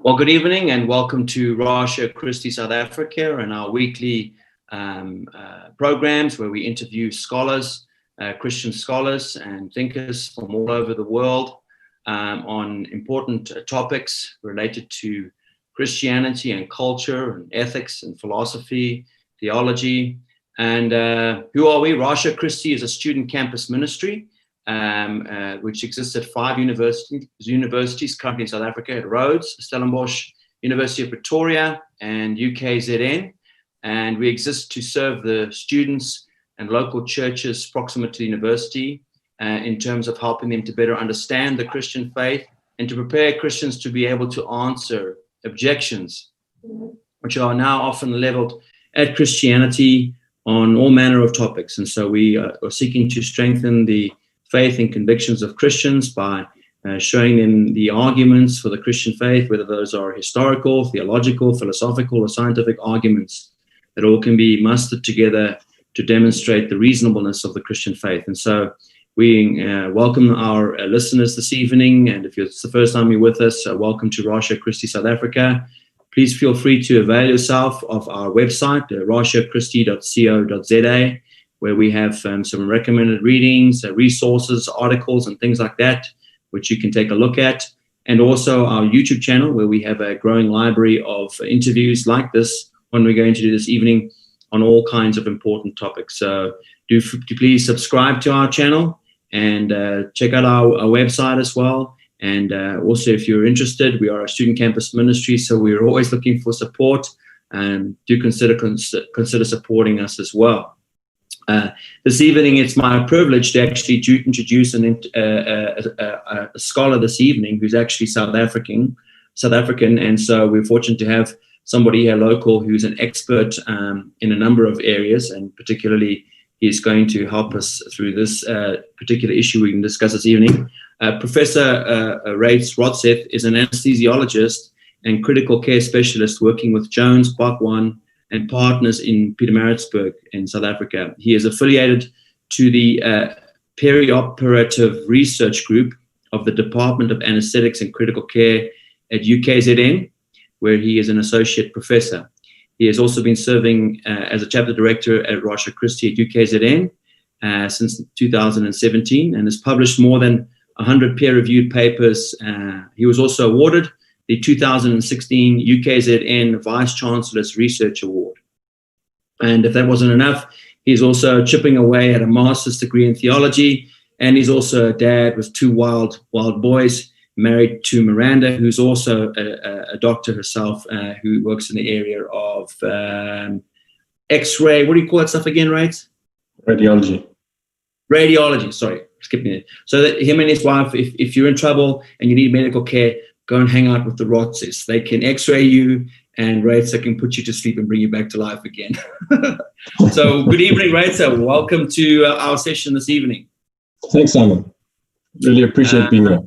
Well, good evening and welcome to Rasha Christi South Africa and our weekly programs where we interview scholars, Christian scholars and thinkers from all over the world on important topics related to Christianity and culture and ethics and philosophy, theology. And who are we? Rasha Christi is a student campus ministry which exists at 5 universities currently in South Africa, at Rhodes, Stellenbosch, University of Pretoria, and UKZN. And we exist to serve the students and local churches proximate to the university in terms of helping them to better understand the Christian faith and to prepare Christians to be able to answer objections, which are now often leveled at Christianity on all manner of topics. And so we are seeking to strengthen the faith and convictions of Christians by showing them the arguments for the Christian faith, whether those are historical, theological, philosophical, or scientific arguments that all can be mustered together to demonstrate the reasonableness of the Christian faith. And so we welcome our listeners this evening. And if it's the first time you're with us, welcome to Rasha Christi South Africa. Please feel free to avail yourself of our website, rashachristi.co.za, where we have some recommended readings, resources, articles, and things like that, which you can take a look at. And also our YouTube channel, where we have a growing library of interviews like this one we're going to do this evening on all kinds of important topics. So do please subscribe to our channel and check out our website as well. And also, if you're interested, we are a student campus ministry, so we're always looking for support, and do consider supporting us as well. This evening, it's my privilege to actually introduce a scholar this evening who's actually South African, and so we're fortunate to have somebody here local who's an expert in a number of areas, and particularly he's going to help us through this particular issue we can discuss this evening. Professor Rodseth is an anesthesiologist and critical care specialist working with Jones, Bach1, and partners in Pietermaritzburg in South Africa. He is affiliated to the Perioperative Research Group of the Department of Anesthetics and Critical Care at UKZN, where he is an associate professor. He has also been serving as a chapter director at Rasha Christi at UKZN since 2017 and has published more than 100 peer-reviewed papers. He was also awarded the 2016 UKZN Vice Chancellor's Research Award. And if that wasn't enough, he's also chipping away at a master's degree in theology, and he's also a dad with 2 wild boys, married to Miranda, who's also a doctor herself, who works in the area of X-ray. What do you call that stuff again, right? Radiology, sorry, skipping it. So that him and his wife, if you're in trouble and you need medical care, go and hang out with the Rodseth. They can X-ray you, and Reitze can put you to sleep and bring you back to life again. So good evening, Reitze. Welcome to our session this evening. Thanks, Simon. Really appreciate being here.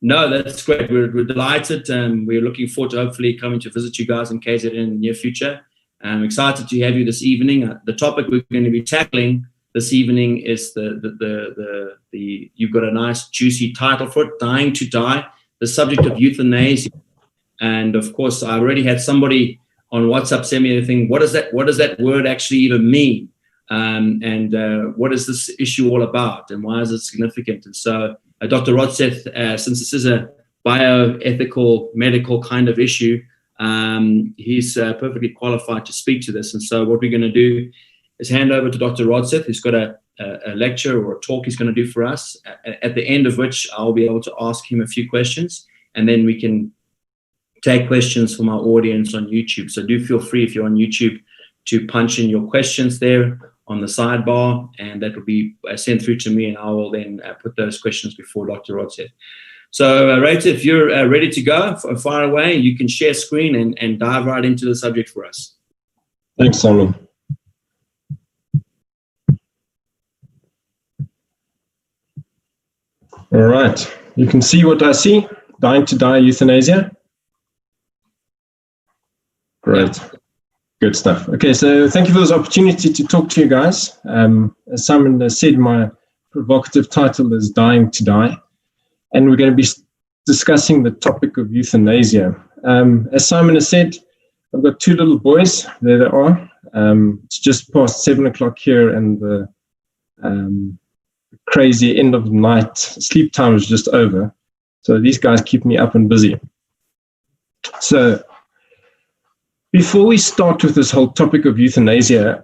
No, that's great. We're delighted. We're looking forward to hopefully coming to visit you guys in KZN in the near future. I'm excited to have you this evening. The topic we're going to be tackling this evening is you've got a nice juicy title for it, Dying to Die, the subject of euthanasia. And of course, I already had somebody on WhatsApp send me the thing, what does that word actually even mean? And what is this issue all about? And why is it significant? And so Dr. Rodseth, since this is a bioethical, medical kind of issue, he's perfectly qualified to speak to this. And so what we're going to do is hand over to Dr. Rodseth, who's got a lecture or a talk he's going to do for us, at the end of which I'll be able to ask him a few questions, and then we can take questions from our audience on YouTube. So do feel free, if you're on YouTube, to punch in your questions there on the sidebar, and that will be sent through to me, and I will then put those questions before Dr. Rodseth. So, Reitze, if you're ready to go, fire away, you can share screen and dive right into the subject for us. Thanks, Simon. All right, you can see what I see. Dying to Die, euthanasia. Great. Good stuff. Okay, so thank you for this opportunity to talk to you guys. As Simon said, my provocative title is Dying to Die, and we're going to be discussing the topic of euthanasia. As Simon has said, I've got two little boys. There they are. It's just past 7 o'clock here, and the crazy end of the night sleep time is just over. So these guys keep me up and busy. So before we start with this whole topic of euthanasia,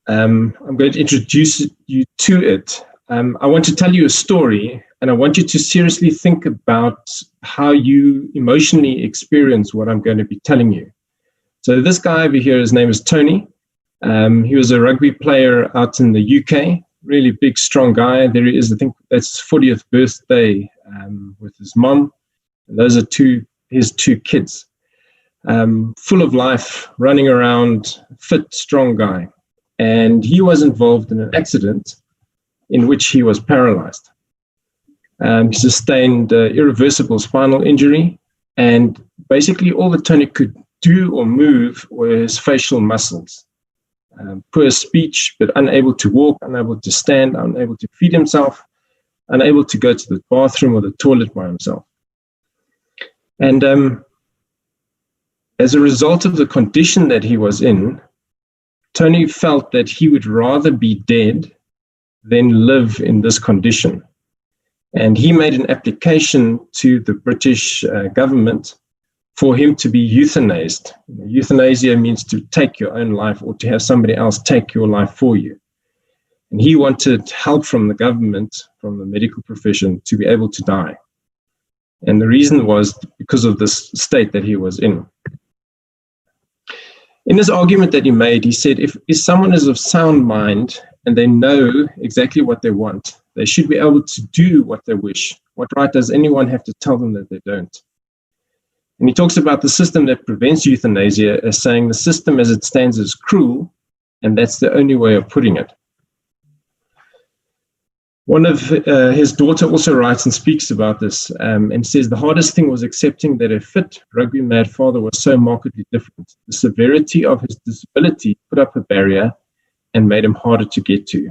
I'm going to introduce you to it. I want to tell you a story, and I want you to seriously think about how you emotionally experience what I'm going to be telling you. So this guy over here, his name is Tony. He was a rugby player out in the UK, really big, strong guy. There he is, I think that's his 40th birthday with his mom. And those are his two kids. Full of life, running around, fit, strong guy. And he was involved in an accident in which he was paralyzed. He sustained irreversible spinal injury, and basically all that Tony could do or move were his facial muscles. Poor speech, but unable to walk, unable to stand, unable to feed himself, unable to go to the bathroom or the toilet by himself. And as a result of the condition that he was in, Tony felt that he would rather be dead than live in this condition. And he made an application to the British government for him to be euthanized. Euthanasia means to take your own life or to have somebody else take your life for you. And he wanted help from the government, from the medical profession, to be able to die. And the reason was because of this state that he was in. In this argument that he made, he said, if someone is of sound mind and they know exactly what they want, they should be able to do what they wish. What right does anyone have to tell them that they don't? And he talks about the system that prevents euthanasia as saying the system as it stands is cruel, and that's the only way of putting it. One of his daughter also writes and speaks about this and says the hardest thing was accepting that a fit, rugby-mad father was so markedly different. The severity of his disability put up a barrier and made him harder to get to.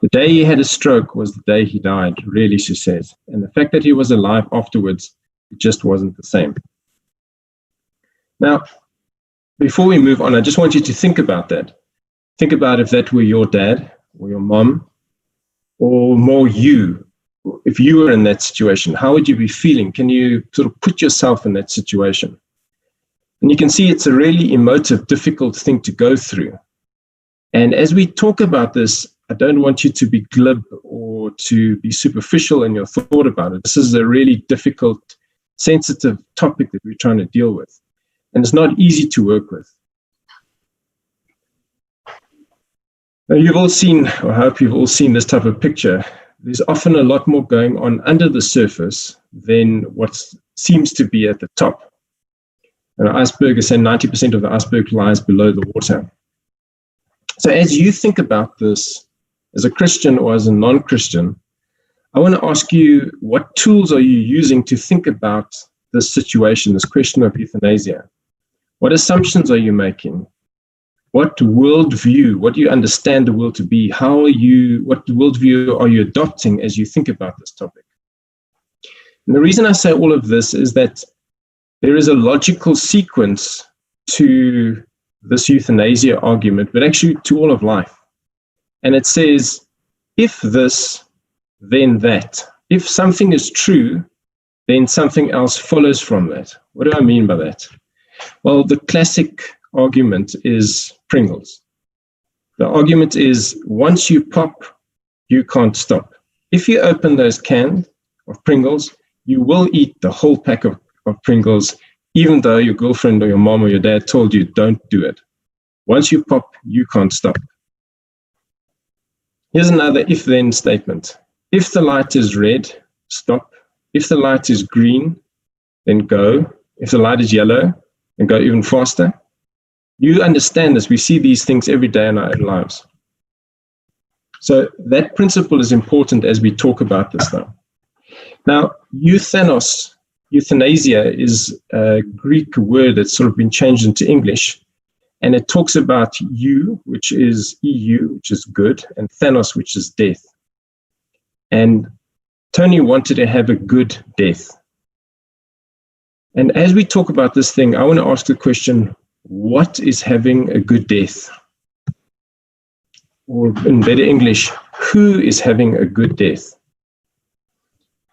The day he had a stroke was the day he died, really, she says. And the fact that he was alive afterwards, it just wasn't the same. Now, before we move on, I just want you to think about that. Think about if that were your dad or your mom, or more you. If you were in that situation, how would you be feeling? Can you sort of put yourself in that situation? And you can see it's a really emotive, difficult thing to go through. And as we talk about this, I don't want you to be glib or to be superficial in your thought about it. This is a really difficult, sensitive topic that we're trying to deal with. And it's not easy to work with. Now, you've all seen, or I hope you've all seen this type of picture. There's often a lot more going on under the surface than what seems to be at the top. And an iceberg is saying 90% of the iceberg lies below the water. So as you think about this, as a Christian or as a non-Christian, I want to ask you, what tools are you using to think about this situation, this question of euthanasia? What assumptions are you making? What worldview, what do you understand the world to be? What worldview are you adopting as you think about this topic? And the reason I say all of this is that there is a logical sequence to this euthanasia argument, but actually to all of life. And it says, if this, then that. If something is true, then something else follows from that. What do I mean by that? Well, the classic argument is Pringles. The argument is once you pop, you can't stop. If you open those cans of Pringles, you will eat the whole pack of Pringles, even though your girlfriend or your mom or your dad told you don't do it. Once you pop, you can't stop. Here's another if-then statement. If the light is red, stop. If the light is green, then go. If the light is yellow, then go even faster. You understand this. We see these things every day in our own lives. So that principle is important as we talk about this now. Now, euthanasia is a Greek word that's sort of been changed into English. And it talks about you, which is EU, which is good, and Thanos, which is death. And Tony wanted to have a good death. And as we talk about this thing, I want to ask the question, what is having a good death? Or in better English, who is having a good death?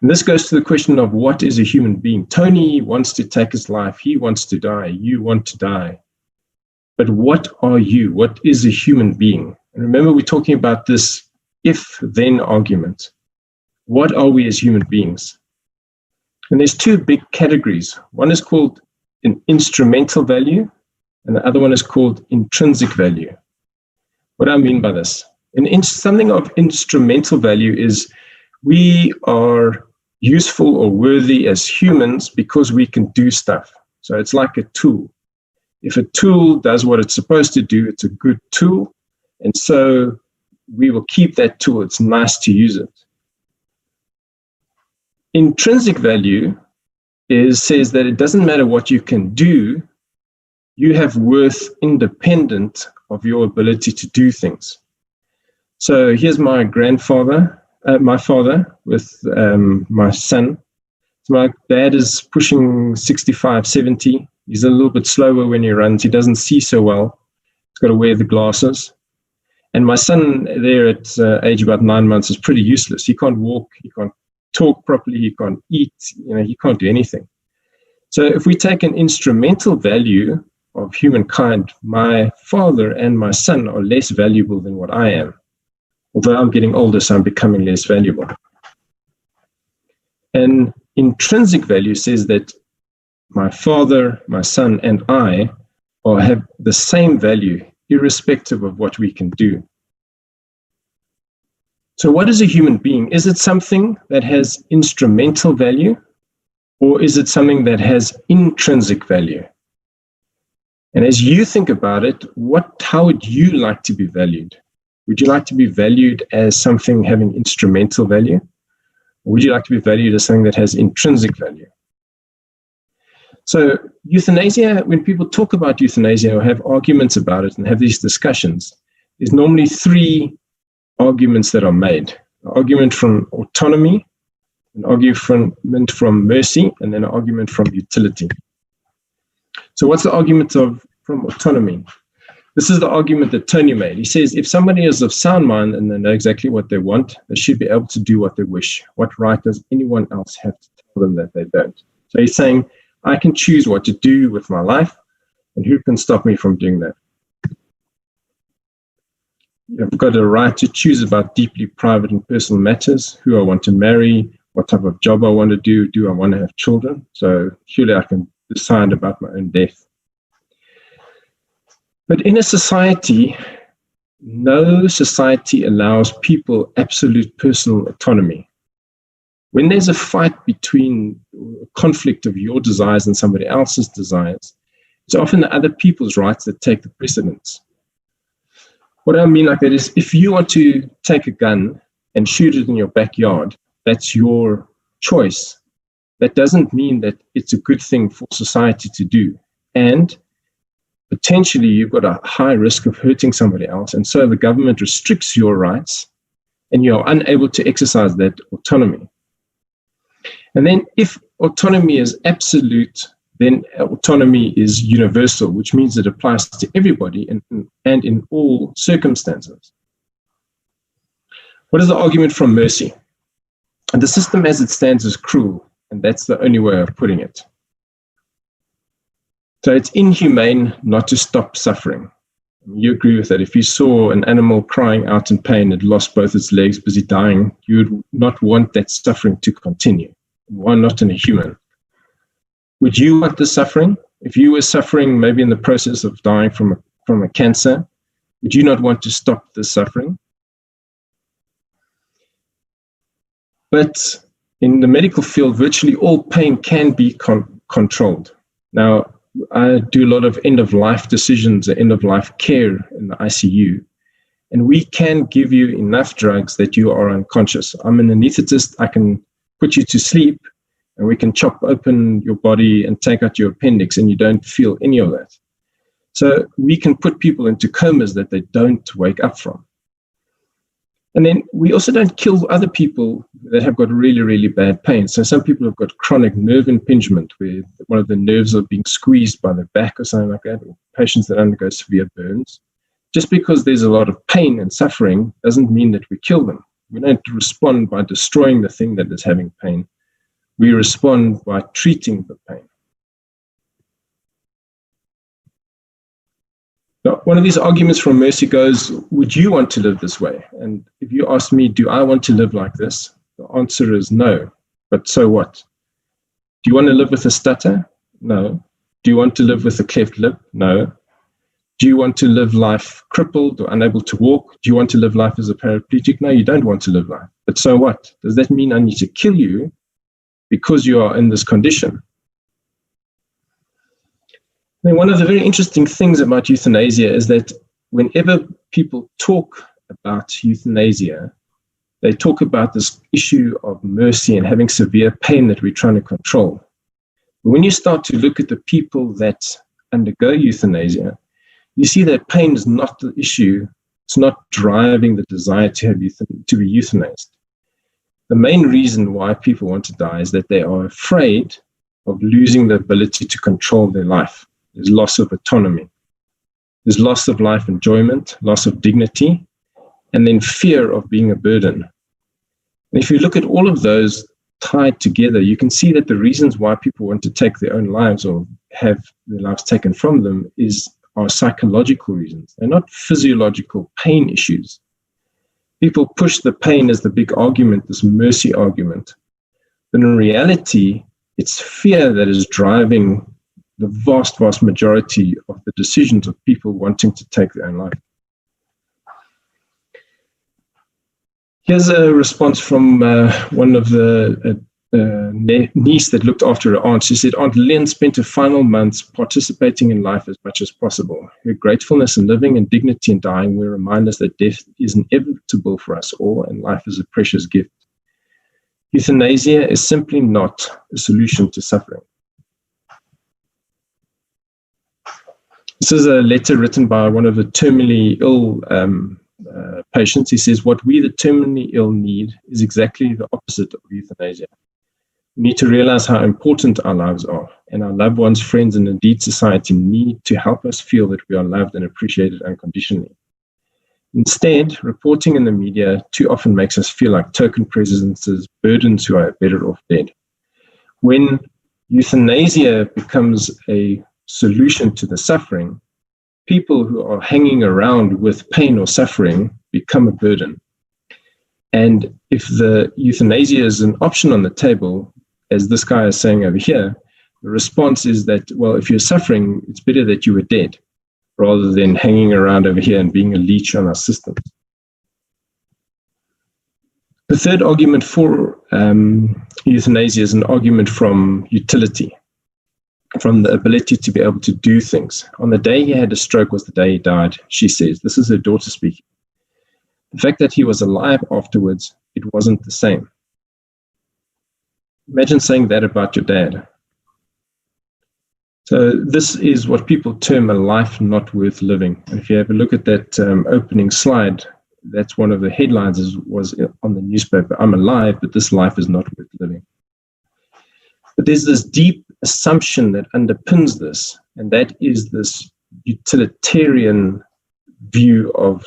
And this goes to the question of what is a human being? Tony wants to take his life. He wants to die. You want to die. But what are you? What is a human being? And remember, we're talking about this if-then argument. What are we as human beings? And there's two big categories. One is called an instrumental value, and the other one is called intrinsic value. What do I mean by this? Something of instrumental value is we are useful or worthy as humans because we can do stuff. So it's like a tool. If a tool does what it's supposed to do, it's a good tool. And so we will keep that tool. It's nice to use it. Intrinsic value says that it doesn't matter what you can do, you have worth independent of your ability to do things. So here's my grandfather, my father with my son. So my dad is pushing 65, 70. He's a little bit slower when he runs. He doesn't see so well. He's got to wear the glasses. And my son there at age about 9 months is pretty useless. He can't walk, he can't talk properly, he can't eat, he can't do anything. So if we take an instrumental value of humankind, my father and my son are less valuable than what I am. Although I'm getting older, so I'm becoming less valuable. And intrinsic value says that my father, my son, and I have the same value, irrespective of what we can do. So what is a human being? Is it something that has instrumental value, or is it something that has intrinsic value? And as you think about it, how would you like to be valued? Would you like to be valued as something having instrumental value? Or would you like to be valued as something that has intrinsic value? So euthanasia, when people talk about euthanasia or have arguments about it and have these discussions, there's normally three arguments that are made. An argument from autonomy, an argument from mercy, and then an argument from utility. So what's the argument from autonomy? This is the argument that Tony made. He says, if somebody is of sound mind and they know exactly what they want, they should be able to do what they wish. What right does anyone else have to tell them that they don't? So he's saying, I can choose what to do with my life, and who can stop me from doing that? I've got a right to choose about deeply private and personal matters, who I want to marry, what type of job I want to do I want to have children? So surely I can decide about my own death. But in a society, no society allows people absolute personal autonomy. When there's a fight between a conflict of your desires and somebody else's desires, it's often the other people's rights that take the precedence. What I mean like that is, if you want to take a gun and shoot it in your backyard, that's your choice. That doesn't mean that it's a good thing for society to do. And potentially you've got a high risk of hurting somebody else. And so the government restricts your rights and you're unable to exercise that autonomy. And then if autonomy is absolute, then autonomy is universal, which means it applies to everybody and in all circumstances. What is the argument from mercy? And the system as it stands is cruel, and that's the only way of putting it. So it's inhumane not to stop suffering. You agree with that. If you saw an animal crying out in pain, it lost both its legs, busy dying, you would not want that suffering to continue. Why not in a human? Would you want the suffering? If you were suffering, maybe in the process of dying from a cancer, would you not want to stop the suffering? But in the medical field, virtually all pain can be controlled. Now, I do a lot of end-of-life decisions, end-of-life care in the ICU, and we can give you enough drugs that you are unconscious. I'm an anesthetist. I can put you to sleep, and we can chop open your body and take out your appendix, and you don't feel any of that. So we can put people into comas that they don't wake up from. And then we also don't kill other people that have got really, really bad pain. So some people have got chronic nerve impingement where one of the nerves are being squeezed by the back or something like that, or patients that undergo severe burns. Just because there's a lot of pain and suffering doesn't mean that we kill them. We don't respond by destroying the thing that is having pain. We respond by treating the pain. Now, one of these arguments from mercy goes, would you want to live this way? And if you ask me, do I want to live like this? The answer is no. But so what? Do you want to live with a stutter? No. Do you want to live with a cleft lip? No. Do you want to live life crippled or unable to walk? Do you want to live life as a paraplegic? No, you don't want to live life. But so what? Does that mean I need to kill you because you are in this condition? Then one of the very interesting things about euthanasia is that whenever people talk about euthanasia, they talk about this issue of mercy and having severe pain that we're trying to control. But when you start to look at the people that undergo euthanasia, you see that pain is not the issue. It's not driving the desire to be euthanized. The main reason why people want to die is that they are afraid of losing the ability to control their life. There's loss of autonomy. There's loss of life enjoyment, loss of dignity, and then fear of being a burden. And if you look at all of those tied together, you can see that the reasons why people want to take their own lives or have their lives taken from them are psychological reasons. They're not physiological pain issues. People push the pain as the big argument, this mercy argument. But in reality, it's fear that is driving the vast, vast majority of the decisions of people wanting to take their own life. Here's a response from one of the niece that looked after her aunt. She said, Aunt Lynn spent her final months participating in life as much as possible. Her gratefulness in living and dignity in dying will remind us that death is inevitable for us all and life is a precious gift. Euthanasia is simply not a solution to suffering. This is a letter written by one of the terminally ill patients. He says, what we, the terminally ill, need is exactly the opposite of euthanasia. We need to realize how important our lives are, and our loved ones, friends, and indeed society need to help us feel that we are loved and appreciated unconditionally. Instead, reporting in the media too often makes us feel like token presences, burdens who are better off dead. When euthanasia becomes a solution to the suffering, people who are hanging around with pain or suffering become a burden. And if the euthanasia is an option on the table, as this guy is saying over here, the response is that, well, if you're suffering, it's better that you were dead rather than hanging around over here and being a leech on our systems. The third argument for euthanasia is an argument from utility, from the ability to be able to do things. On the day he had a stroke was the day he died, she says. This is her daughter speaking. The fact that he was alive afterwards, it wasn't the same. Imagine saying that about your dad. So this is what people term a life not worth living. And if you have a look at that opening slide, that's one of the headlines was on the newspaper. I'm alive, but this life is not worth living. But there's this deep assumption that underpins this, and that is this utilitarian view of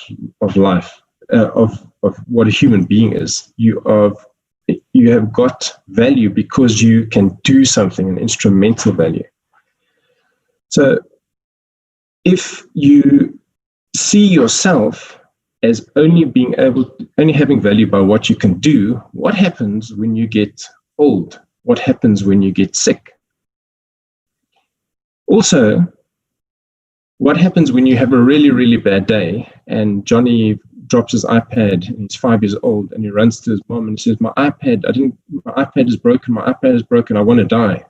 life, of what a human being is. You have got value because you can do something, an instrumental value. So if you see yourself as only having value by what you can do, what happens when you get old? What happens when you get sick? Also, what happens when you have a really, really bad day and Johnny drops his iPad and he's 5 years old and he runs to his mom and he says, my iPad is broken, I want to die.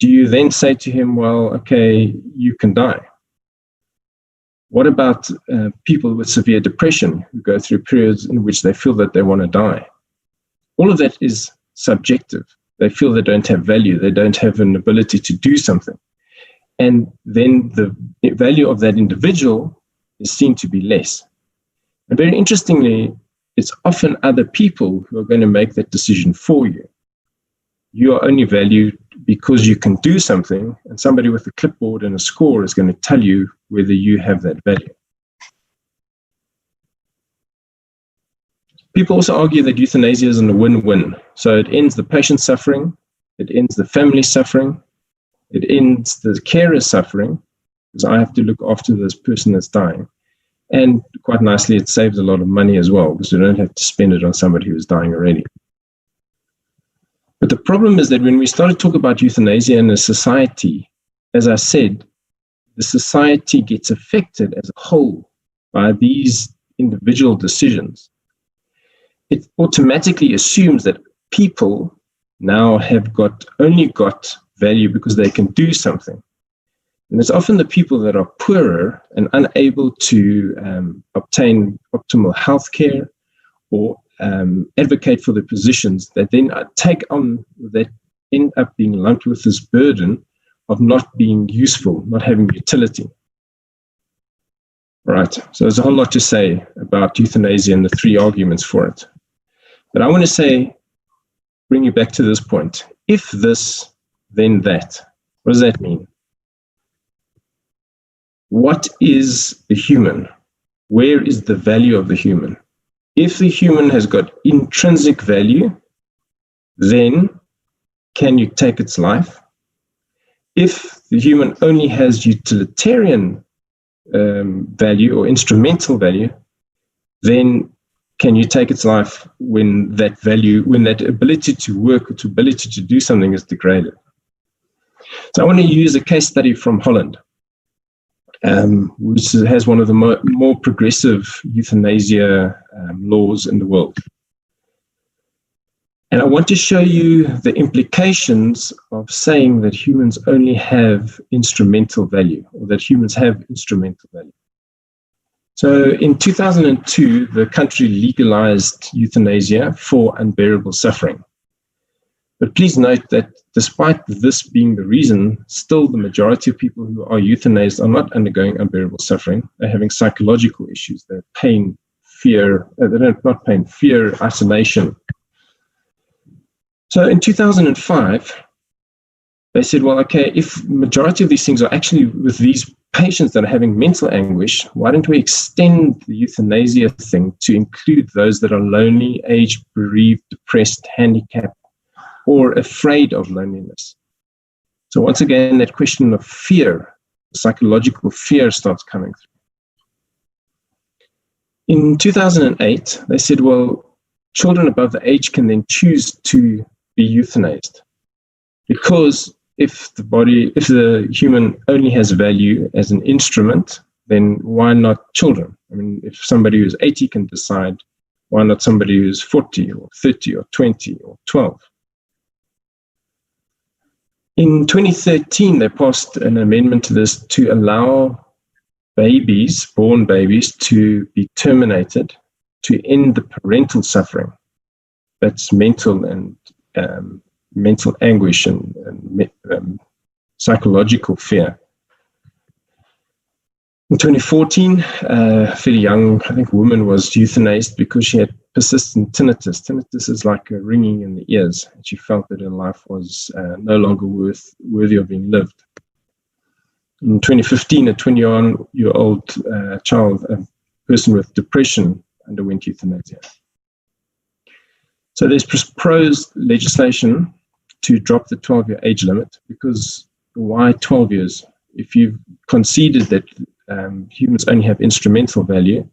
Do you then say to him, well, okay, you can die? What about people with severe depression who go through periods in which they feel that they want to die? All of that is subjective. They feel they don't have value. They don't have an ability to do something. And then the value of that individual is seen to be less. And very interestingly, it's often other people who are going to make that decision for you. You are only valued because you can do something, and somebody with a clipboard and a score is going to tell you whether you have that value. People also argue that euthanasia isn't a win-win. So it ends the patient's suffering, it ends the family suffering, it ends the carer's suffering, because I have to look after this person that's dying. And quite nicely, it saves a lot of money as well, because we don't have to spend it on somebody who's dying already. But the problem is that when we start to talk about euthanasia in a society, as I said, the society gets affected as a whole by these individual decisions. It automatically assumes that people now have only got value because they can do something. And it's often the people that are poorer and unable to obtain optimal health care or advocate for their positions that then end up being lumped with this burden of not being useful, not having utility. Right, so there's a whole lot to say about euthanasia and the three arguments for it. But I want to bring you back to this point. If this, then that. What does that mean? What is the human? Where is the value of the human? If the human has got intrinsic value, then can you take its life? If the human only has utilitarian value or instrumental value, then can you take its life when that value, when that ability to work or ability to do something is degraded? So I want to use a case study from Holland, which has one of the more progressive euthanasia laws in the world. And I want to show you the implications of saying that humans only have instrumental value, or that humans have instrumental value. So in 2002, the country legalized euthanasia for unbearable suffering. But please note that despite this being the reason, still the majority of people who are euthanized are not undergoing unbearable suffering. They're having psychological issues. They're pain, fear, not pain, fear, isolation. So in 2005, they said, well, okay, if majority of these things are actually with these patients that are having mental anguish, why don't we extend the euthanasia thing to include those that are lonely, aged, bereaved, depressed, handicapped, or afraid of loneliness? So once again, that question of fear, psychological fear, starts coming through. In 2008, they said, well, children above the age can then choose to be euthanized, because if the human only has value as an instrument, then why not children? I mean, if somebody who's 80 can decide, why not somebody who's 40 or 30 or 20 or 12? In 2013, they passed an amendment to this to allow born babies, to be terminated, to end the parental suffering. That's mental and mental anguish and psychological fear. In 2014, a fairly young, I think, woman was euthanized because she had persistent tinnitus. Tinnitus is like a ringing in the ears, and she felt that her life was no longer worthy of being lived. In 2015, a 21-year-old child, a person with depression, underwent euthanasia. So there's proposed legislation to drop the 12-year age limit, because why 12 years? If you've conceded that humans only have instrumental value,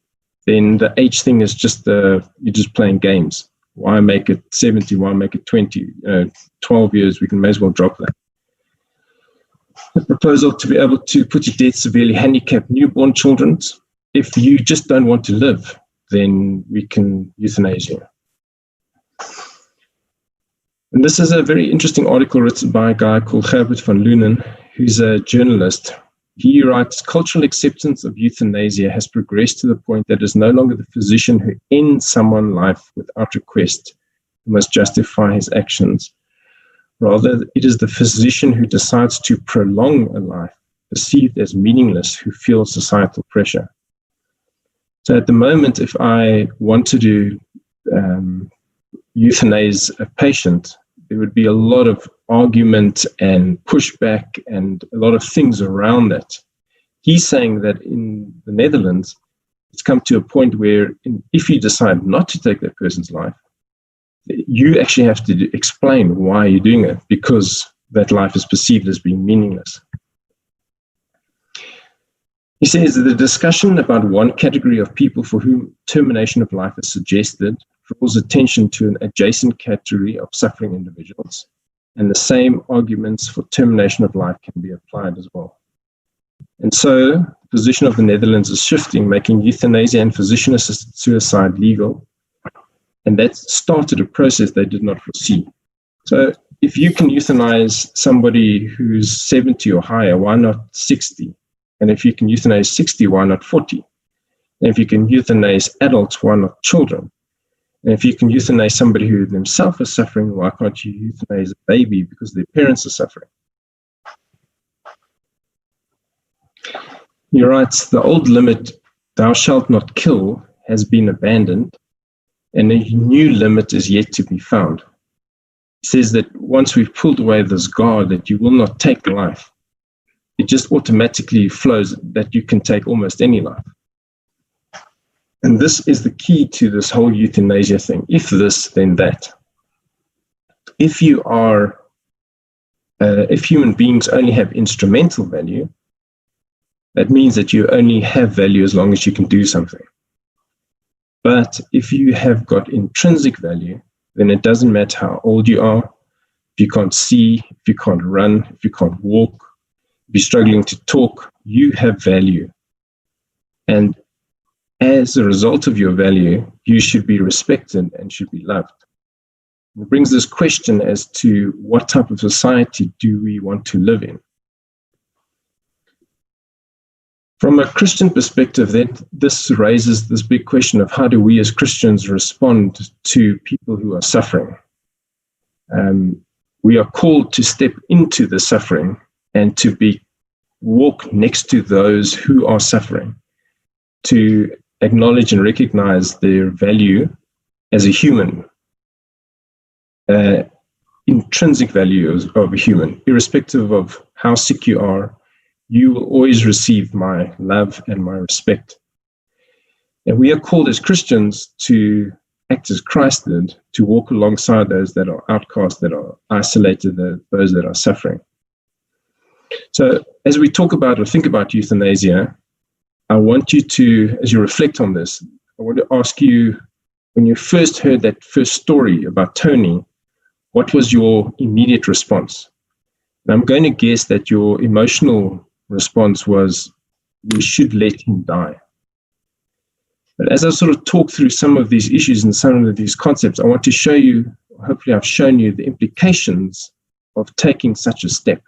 then the age thing is just you're just playing games. Why make it 70? Why make it 20? 12 years, we may as well drop that. The proposal to be able to put to death severely handicapped newborn children. If you just don't want to live, then we can euthanize you. And this is a very interesting article written by a guy called Herbert van Loonen, who's a journalist. He writes, cultural acceptance of euthanasia has progressed to the point that it is no longer the physician who ends someone's life without request who must justify his actions. Rather, it is the physician who decides to prolong a life perceived as meaningless who feels societal pressure. So at the moment, if I wanted to euthanize a patient, there would be a lot of argument and pushback and a lot of things around that. He's saying that in the Netherlands, it's come to a point where if you decide not to take that person's life, you actually have to explain why you're doing it, because that life is perceived as being meaningless. He says that the discussion about one category of people for whom termination of life is suggested draws attention to an adjacent category of suffering individuals, and the same arguments for termination of life can be applied as well. And so the position of the Netherlands is shifting, making euthanasia and physician-assisted suicide legal, and that started a process they did not foresee. So if you can euthanize somebody who's 70 or higher, why not 60? And if you can euthanize 60, why not 40? And if you can euthanize adults, why not children? And if you can euthanize somebody who themselves is suffering, why can't you euthanize a baby because their parents are suffering? He writes, the old limit, thou shalt not kill, has been abandoned, and a new limit is yet to be found. He says that once we've pulled away this guard that you will not take life, it just automatically flows that you can take almost any life. And this is the key to this whole euthanasia thing. If this, then that. If human beings only have instrumental value, that means that you only have value as long as you can do something. But if you have got intrinsic value, then it doesn't matter how old you are, if you can't see, if you can't run, if you can't walk, if you're struggling to talk, you have value. And as a result of your value, you should be respected and should be loved. And it brings this question as to what type of society do we want to live in? From a Christian perspective, this raises this big question of how do we as Christians respond to people who are suffering? We are called to step into the suffering and to walk next to those who are suffering, to acknowledge and recognize their value as a human, intrinsic value of a human, irrespective of how sick you are. You will always receive my love and my respect. And we are called as Christians to act as Christ did, to walk alongside those that are outcast, that are isolated, those that are suffering. So as we talk about or think about euthanasia, I want you to, as you reflect on this, I want to ask you, when you first heard that first story about Tony, what was your immediate response? And I'm going to guess that your emotional response was, we should let him die. But as I sort of talk through some of these issues and some of these concepts, I want to show you, hopefully I've shown you the implications of taking such a step.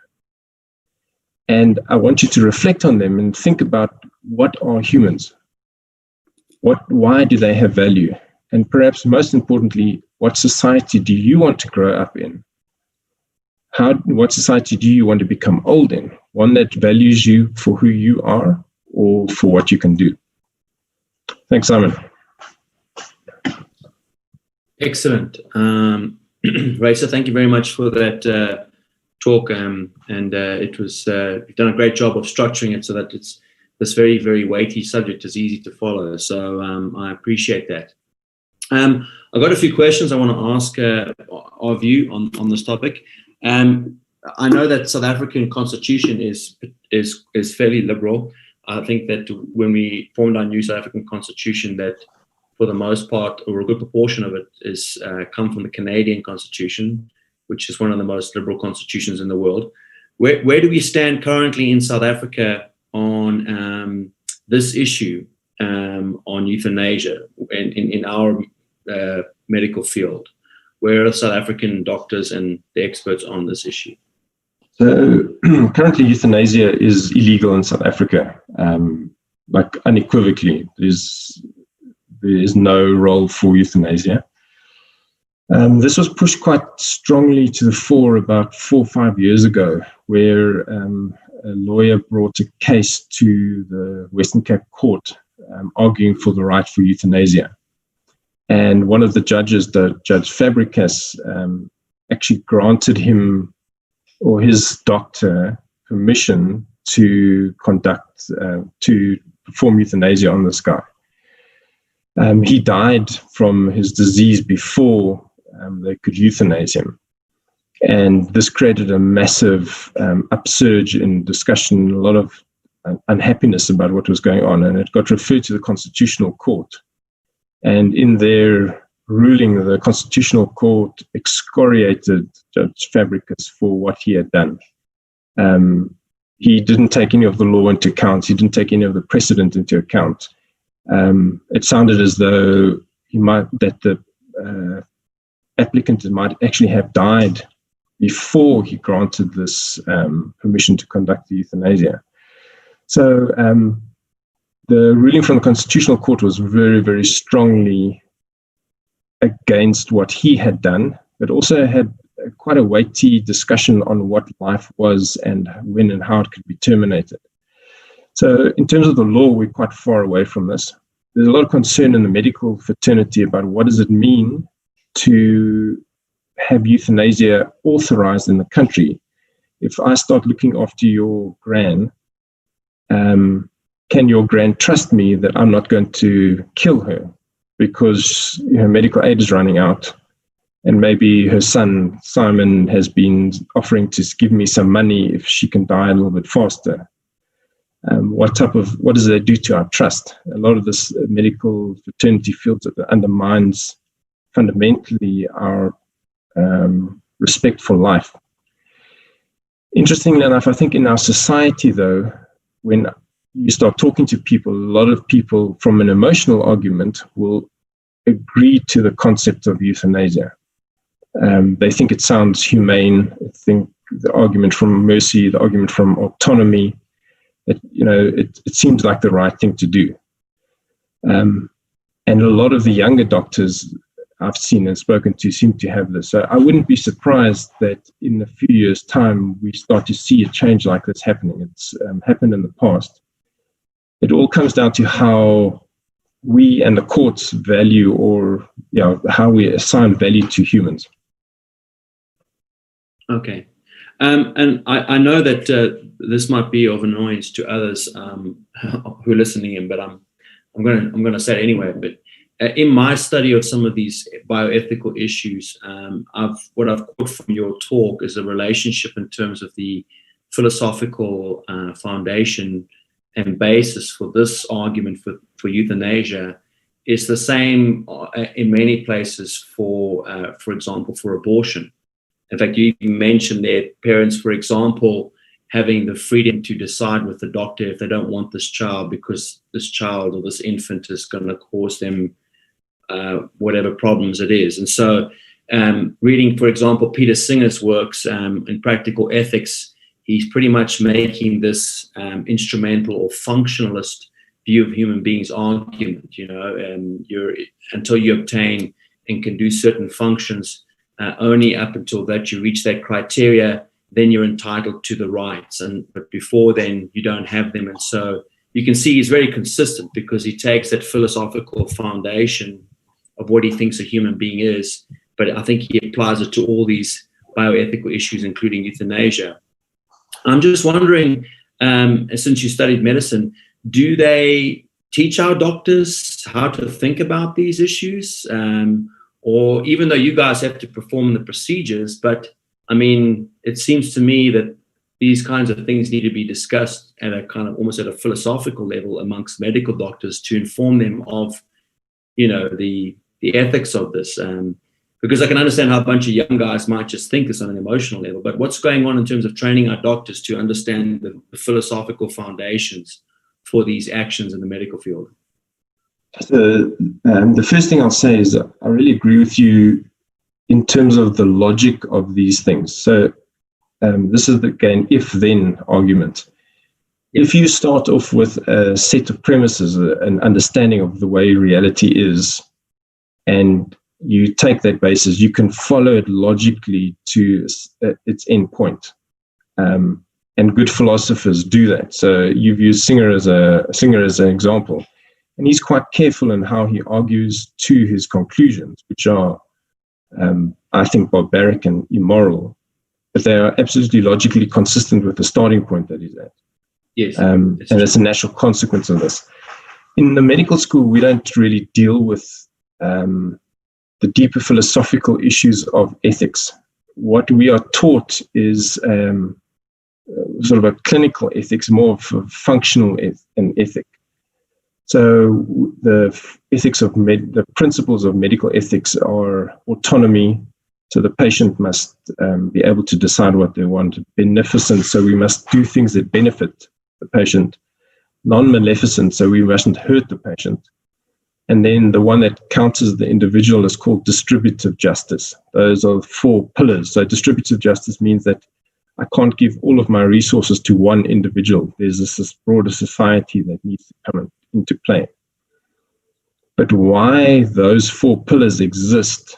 And I want you to reflect on them and think about, what are humans? Why do they have value? And perhaps most importantly, what society do you want to grow up in? What society do you want to become old in? One that values you for who you are or for what you can do? Thanks, Simon. Excellent. Reitze, thank you very much for that talk. It was, you've done a great job of structuring it so that this very, very weighty subject is easy to follow. So I appreciate that. I've got a few questions I want to ask of you on this topic. I know that South African constitution is fairly liberal. I think that when we formed our new South African constitution, that for the most part, or a good proportion of it, is come from the Canadian constitution, which is one of the most liberal constitutions in the world. Where do we stand currently in South Africa on this issue, on euthanasia in our medical field? Where are South African doctors and the experts on this issue? So currently euthanasia is illegal in South Africa, like unequivocally. There is no role for euthanasia. This was pushed quite strongly to the fore about 4 or 5 years ago, where a lawyer brought a case to the Western Cape Court arguing for the right for euthanasia. And one of the judges, Judge Fabricas, actually granted him or his doctor permission to perform euthanasia on this guy. He died from his disease before they could euthanize him. And this created a massive upsurge in discussion, a lot of unhappiness about what was going on. And it got referred to the Constitutional Court. And in their ruling, the Constitutional Court excoriated Judge Fabricas for what he had done. He didn't take any of the law into account. He didn't take any of the precedent into account. It sounded as though the applicant might actually have died before he granted this permission to conduct the euthanasia. So the ruling from the Constitutional Court was very, very strongly against what he had done, but also had quite a weighty discussion on what life was and when and how it could be terminated. So in terms of the law, we're quite far away from this. There's a lot of concern in the medical fraternity about what does it mean to have euthanasia authorized in the country. If I start looking after your gran, can your gran trust me that I'm not going to kill her because her medical aid is running out? And maybe her son, Simon, has been offering to give me some money if she can die a little bit faster. What does that do to our trust? A lot of this medical fraternity feels that it undermines fundamentally our respect for life. Interestingly enough, I think in our society, though, when you start talking to people, a lot of people from an emotional argument will agree to the concept of euthanasia. They think it sounds humane. I think the argument from mercy, the argument from autonomy, it seems like the right thing to do. And a lot of the younger doctors I've seen and spoken to seem to have this. So I wouldn't be surprised that in a few years' time, we start to see a change like this happening. It's happened in the past. It all comes down to how we and the courts value or how we assign value to humans. Okay. And I know that this might be of annoyance to others who are listening in, but I'm going to say it anyway. But in my study of some of these bioethical issues, what I've caught from your talk is a relationship in terms of the philosophical foundation and basis for this argument for euthanasia is the same in many places for example, for abortion. In fact, you mentioned that parents, for example, having the freedom to decide with the doctor if they don't want this child because this child or this infant is going to cause them whatever problems it is. And so reading, for example, Peter Singer's works in practical ethics, he's pretty much making this instrumental or functionalist view of human beings argument, until you obtain and can do certain functions, only up until that you reach that criteria, then you're entitled to the rights. But before then, you don't have them. And so you can see he's very consistent because he takes that philosophical foundation of what he thinks a human being is, but I think he applies it to all these bioethical issues, including euthanasia. I'm just wondering, since you studied medicine, do they teach our doctors how to think about these issues? Or even though you guys have to perform the procedures, but I mean, it seems to me that these kinds of things need to be discussed at a kind of almost at a philosophical level amongst medical doctors to inform them of, the ethics of this. Because I can understand how a bunch of young guys might just think this on an emotional level, but what's going on in terms of training our doctors to understand the philosophical foundations for these actions in the medical field? The first thing I'll say is that I really agree with you in terms of the logic of these things. So this is, again, if-then argument. If you start off with a set of premises, an understanding of the way reality is, and you take that basis, you can follow it logically to its end point. And good philosophers do that. So you've used Singer as an example. And he's quite careful in how he argues to his conclusions, which are, I think, barbaric and immoral, but they are absolutely logically consistent with the starting point that he's at. Yes, and it's a natural consequence of this. In the medical school, we don't really deal with the deeper philosophical issues of ethics. What we are taught is sort of a clinical ethics, more of a functional an ethic. So the ethics of the principles of medical ethics are autonomy. So the patient must be able to decide what they want. Beneficence, so we must do things that benefit the patient. Non-maleficence, so we mustn't hurt the patient. And then the one that counters the individual is called distributive justice. Those are 4 pillars. So distributive justice means that I can't give all of my resources to one individual. There's this broader society that needs to come into play. But why those 4 pillars exist,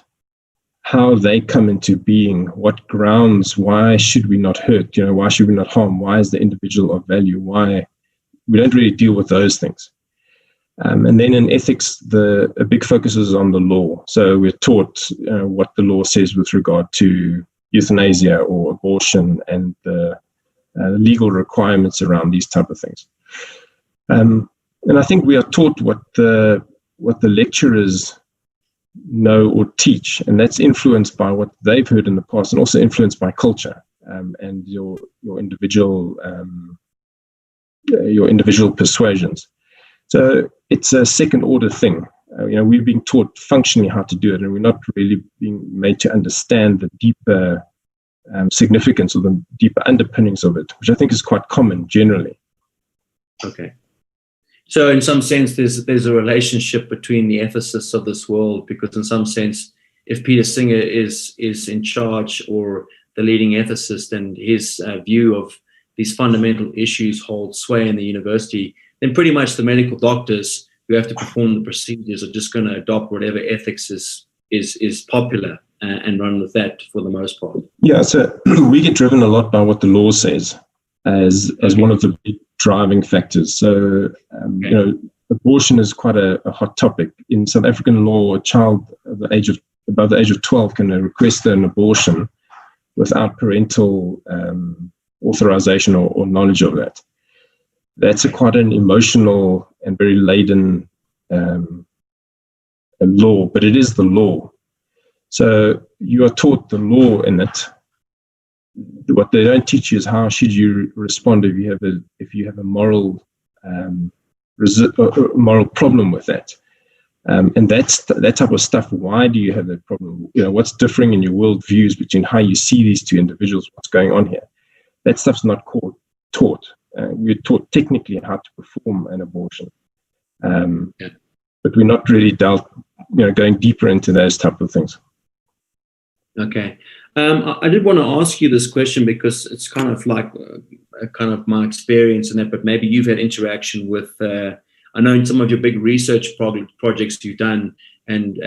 how they come into being, what grounds, why should we not hurt, why should we not harm, why is the individual of value, why, we don't really deal with those things. And then in ethics, a big focus is on the law. So we're taught what the law says with regard to euthanasia or abortion and the legal requirements around these type of things. And I think we are taught what the lecturers know or teach, and that's influenced by what they've heard in the past, and also influenced by culture and your individual persuasions. So it's a second order thing. We're being taught functionally how to do it, and we're not really being made to understand the deeper significance or the deeper underpinnings of it, which I think is quite common generally. Okay. So in some sense, there's a relationship between the ethicists of this world, because in some sense, if Peter Singer is in charge or the leading ethicist, and his view of these fundamental issues holds sway in the university, then pretty much the medical doctors who have to perform the procedures are just going to adopt whatever ethics is popular and run with that for the most part. Yeah, so we get driven a lot by what the law says as one of the big driving factors. So, abortion is quite a hot topic. In South African law, a child above the age of 12 can request an abortion without parental authorization or knowledge of that. That's quite an emotional and very laden law, but it is the law. So you are taught the law in it. What they don't teach you is how should you respond if you have a moral problem with that. And that's that type of stuff. Why do you have that problem? What's differing in your worldviews between how you see these two individuals? What's going on here? That stuff's not taught. We're taught technically how to perform an abortion, but we're not really going deeper into those type of things. Okay. I did want to ask you this question because it's kind of like kind of my experience in that, but maybe you've had interaction with, I know in some of your big research projects you've done and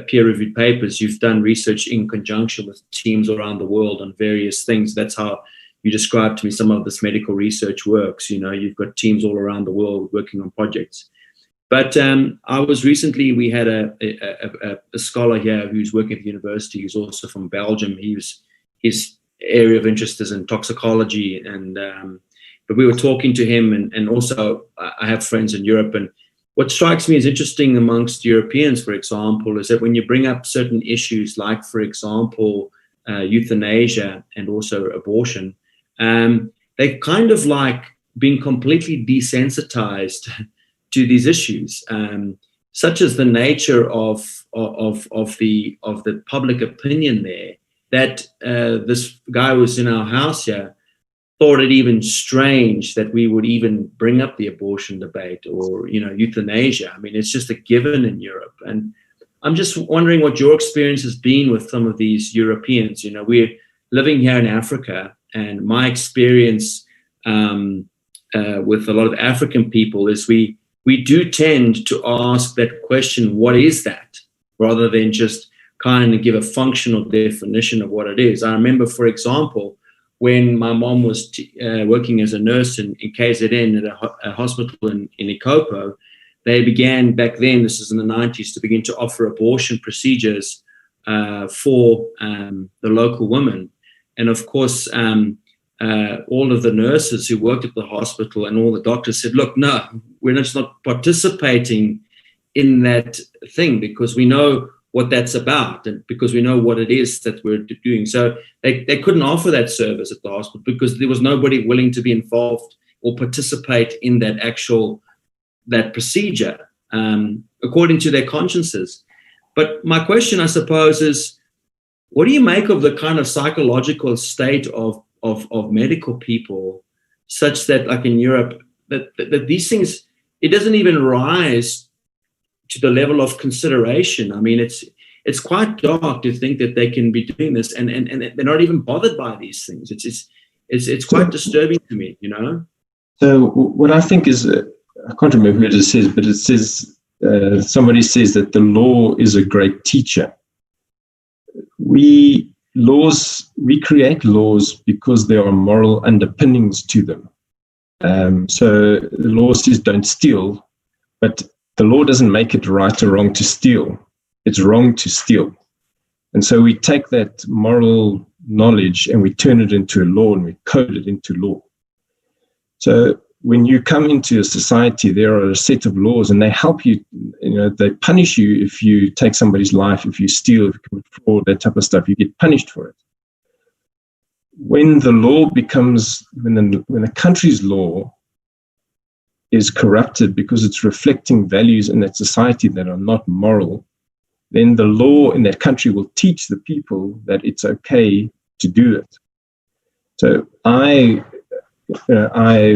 peer-reviewed papers, you've done research in conjunction with teams around the world on various things. That's how you described to me some of this medical research works. You've got teams all around the world working on projects. But I was recently, we had a scholar here who's working at the university, who's also from Belgium. His area of interest is in toxicology, but we were talking to him, and also I have friends in Europe. And what strikes me as interesting amongst Europeans, for example, is that when you bring up certain issues like, for example, euthanasia and also abortion, they kind of like being completely desensitized to these issues, such as the nature of the public opinion there, that this guy who was in our house here thought it even strange that we would even bring up the abortion debate or, euthanasia. I mean, it's just a given in Europe. And I'm just wondering what your experience has been with some of these Europeans. We're living here in Africa, and my experience with a lot of African people is we do tend to ask that question, what is that? Rather than just kind of give a functional definition of what it is. I remember, for example, when my mom was working as a nurse in KZN at a hospital in Ikopo, they began back then, this is in the 90s, to begin to offer abortion procedures for the local women. And of course, all of the nurses who worked at the hospital and all the doctors said, look, no, we're just not participating in that thing, because we know what that's about and because we know what it is that we're doing. So they couldn't offer that service at the hospital because there was nobody willing to be involved or participate in that procedure, according to their consciences. But my question, I suppose, is, what do you make of the kind of psychological state of medical people, such that, like in Europe, that these things, it doesn't even rise to the level of consideration? I mean, it's quite dark to think that they can be doing this, and they're not even bothered by these things. It's quite disturbing to me, you know. So what I think is, I can't remember who it says, but it says, somebody says that the law is a great teacher. We create laws because there are moral underpinnings to them. So the law says don't steal, but the law doesn't make it right or wrong to steal. It's wrong to steal. And so we take that moral knowledge and we turn it into a law and we code it into law. So when you come into a society, there are a set of laws and they help you, they punish you if you take somebody's life, if you steal, if you commit fraud, that type of stuff, you get punished for it. When the law becomes, when a country's law is corrupted because it's reflecting values in that society that are not moral, then the law in that country will teach the people that it's okay to do it. So I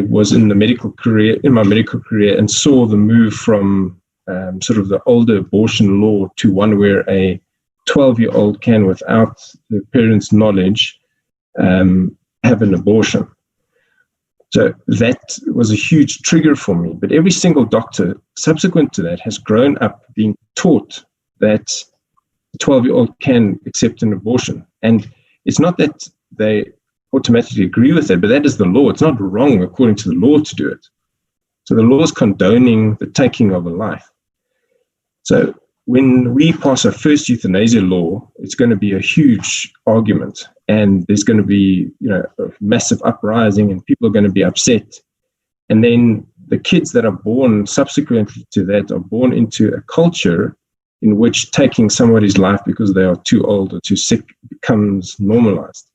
was in my medical career and saw the move from sort of the older abortion law to one where a 12-year-old can, without the parents' knowledge, have an abortion. So that was a huge trigger for me. But every single doctor subsequent to that has grown up being taught that a 12-year-old can accept an abortion. And it's not that they automatically agree with that, but that is the law. It's not wrong according to the law to do it. So the law is condoning the taking of a life. So when we pass our first euthanasia law, it's going to be a huge argument, and there's going to be, a massive uprising, and people are going to be upset. And then the kids that are born subsequently to that are born into a culture in which taking somebody's life because they are too old or too sick becomes normalized.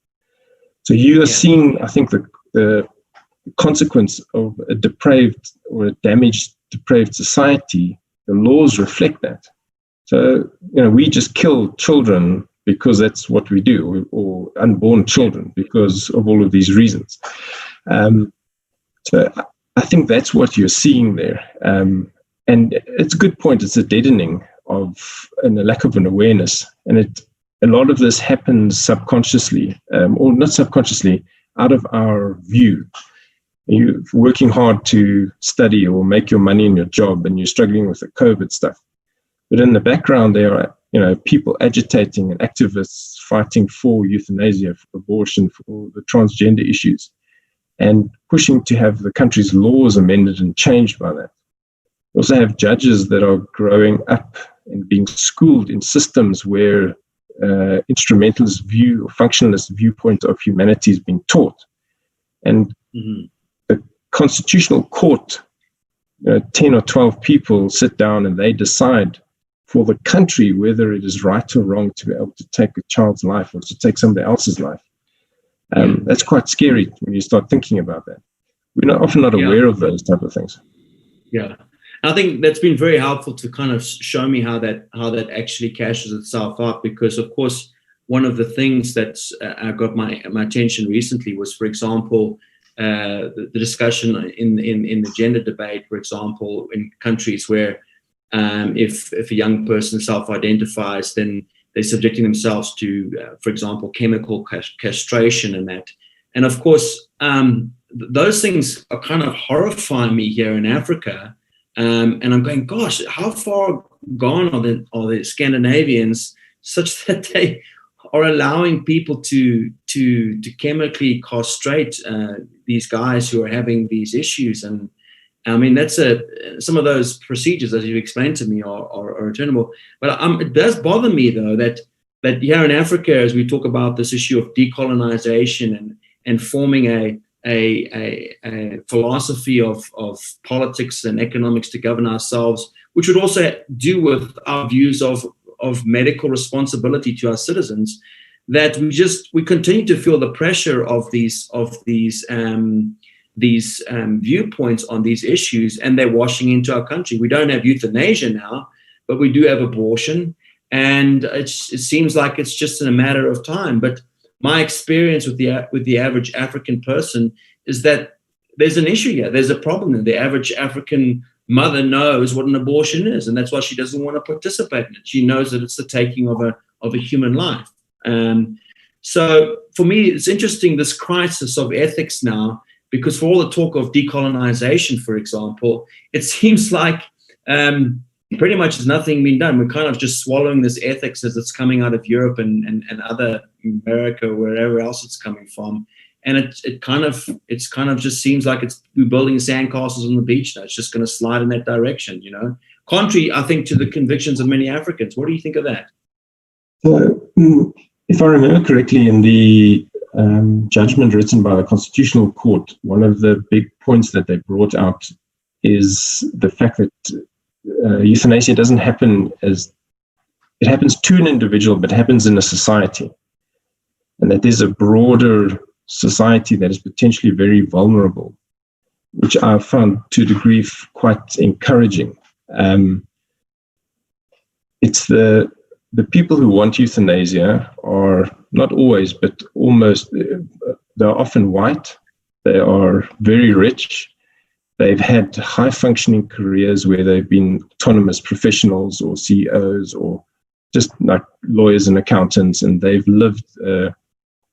So you are seeing, I think, the consequence of a depraved or a damaged, depraved society. The laws reflect that. So, we just kill children because that's what we do, or unborn children because of all of these reasons. So I think that's what you're seeing there. And it's a good point. It's a deadening and a lack of an awareness. And a lot of this happens subconsciously, or not subconsciously, out of our view. You're working hard to study or make your money in your job, and you're struggling with the COVID stuff. But in the background, there are, people agitating and activists fighting for euthanasia, for abortion, for the transgender issues, and pushing to have the country's laws amended and changed by that. We also have judges that are growing up and being schooled in systems where instrumentalist view or functionalist viewpoint of humanity is being taught. And the constitutional court, 10 or 12 people sit down and they decide for the country whether it is right or wrong to be able to take a child's life or to take somebody else's life. That's quite scary when you start thinking about that. We're often not aware of those type of things. Yeah. I think that's been very helpful to kind of show me how that actually cashes itself up, because, of course, one of the things that got my attention recently was, for example, the discussion in the gender debate, for example, in countries where if a young person self-identifies, then they're subjecting themselves to, for example, chemical castration and that. And, of course, those things are kind of horrifying me here in Africa. And I'm going, gosh, how far gone are the Scandinavians such that they are allowing people to chemically castrate these guys who are having these issues? And I mean, some of those procedures, as you explained to me, are returnable. But it does bother me, though, that here in Africa, as we talk about this issue of decolonization and forming a philosophy of politics and economics to govern ourselves, which would also do with our views of medical responsibility to our citizens, that we continue to feel the pressure of these viewpoints on these issues, and they're washing into our country. We don't have euthanasia now, but we do have abortion, and it seems like it's just in a matter of time. But my experience with the average African person is that there's an issue here. There's a problem there. The average African mother knows what an abortion is, and that's why she doesn't want to participate in it. She knows that it's the taking of a human life. So for me, it's interesting, this crisis of ethics now, because for all the talk of decolonization, for example, it seems like pretty much there's nothing being done. We're kind of just swallowing this ethics as it's coming out of Europe and other America, wherever else it's coming from. And it kind of just seems like we're building sandcastles on the beach now. It's just going to slide in that direction, Contrary, I think, to the convictions of many Africans. What do you think of that? If I remember correctly, in the judgment written by the Constitutional Court, one of the big points that they brought out is the fact that euthanasia doesn't happen it happens to an individual, but happens in a society, and that there's a broader society that is potentially very vulnerable, which I found to a degree quite encouraging. It's the people who want euthanasia are not always, but almost, they're often white. They are very rich. They've had high functioning careers where they've been autonomous professionals or CEOs or just like lawyers and accountants, and they've lived a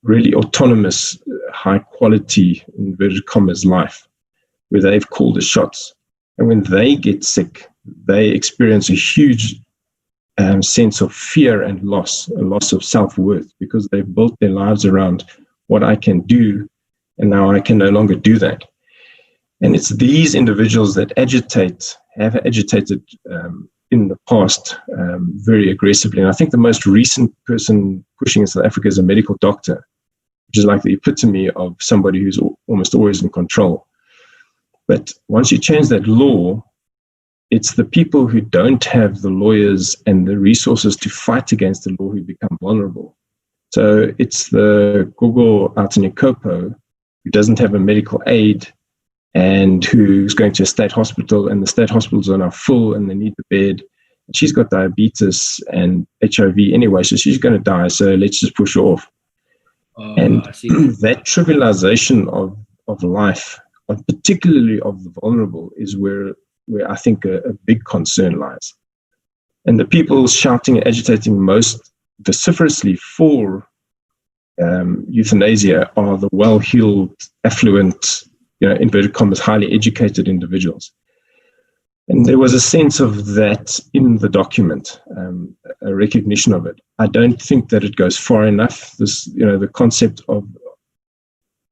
really autonomous, high quality, inverted commas, life where they've called the shots. And when they get sick, they experience a huge sense of fear and a loss of self-worth, because they've built their lives around what I can do, and now I can no longer do that. And it's these individuals that have agitated in the past very aggressively. And I think the most recent person pushing in South Africa is a medical doctor, which is like the epitome of somebody who's almost always in control. But once you change that law, it's the people who don't have the lawyers and the resources to fight against the law who become vulnerable. So it's the Gogo Atanikopo who doesn't have a medical aid and who's going to a state hospital, and the state hospitals are now full and they need the bed. And she's got diabetes and HIV anyway, so she's going to die, so let's just push her off. And that trivialization of life, particularly of the vulnerable, is where I think a big concern lies. And the people shouting and agitating most vociferously for euthanasia are the well-heeled, affluent, inverted commas, highly educated individuals. And there was a sense of that in the document, a recognition of it. I don't think that it goes far enough. The concept of,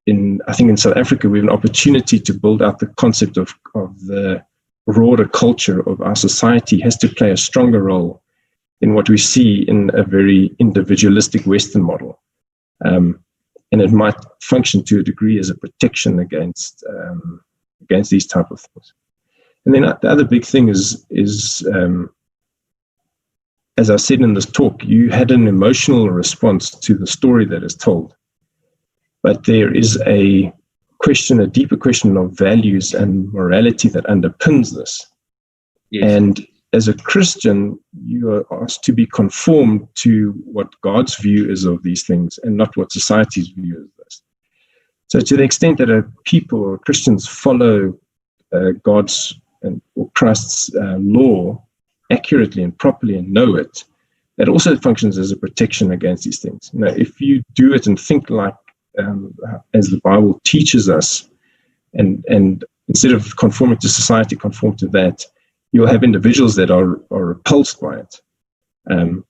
I think in South Africa, we have an opportunity to build out the concept of the broader culture of our society has to play a stronger role in what we see in a very individualistic Western model. And it might function to a degree as a protection against these type of things. And then the other big thing is as I said in this talk, you had an emotional response to the story that is told. But there is a deeper question of values and morality that underpins this. Yes. And as a Christian, you are asked to be conformed to what God's view is of these things and not what society's view is of this. So to the extent that people or Christians follow God's or Christ's law accurately and properly and know it, that also functions as a protection against these things. If you do it and think like as the Bible teaches us, and instead of conforming to society, conform to that, you'll have individuals that are repulsed by it. And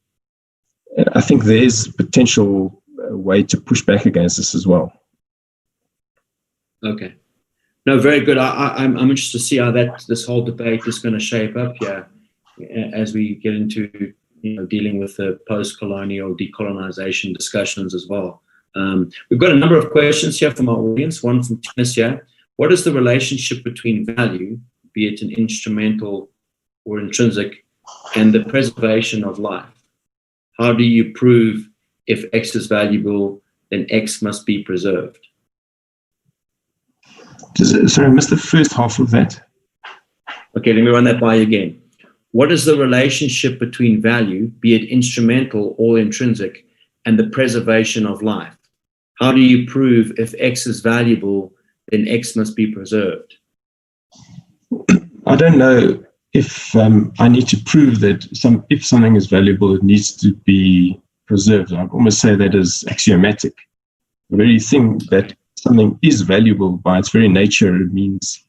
I think there's potential way to push back against this as well. Okay. No, very good. I'm interested to see how this whole debate is going to shape up here as we get into dealing with the post-colonial decolonization discussions as well. We've got a number of questions here from our audience. One from Tennis here. What is the relationship between value, be it an instrumental or intrinsic, and the preservation of life? How do you prove if X is valuable, then X must be preserved? Sorry, I missed the first half of that. Okay, let me run that by you again. What is the relationship between value, be it instrumental or intrinsic, and the preservation of life? How do you prove if X is valuable, then X must be preserved? I don't know if I need to prove that if something is valuable, it needs to be preserved. I almost say that is axiomatic. The very thing that something is valuable by its very nature, it means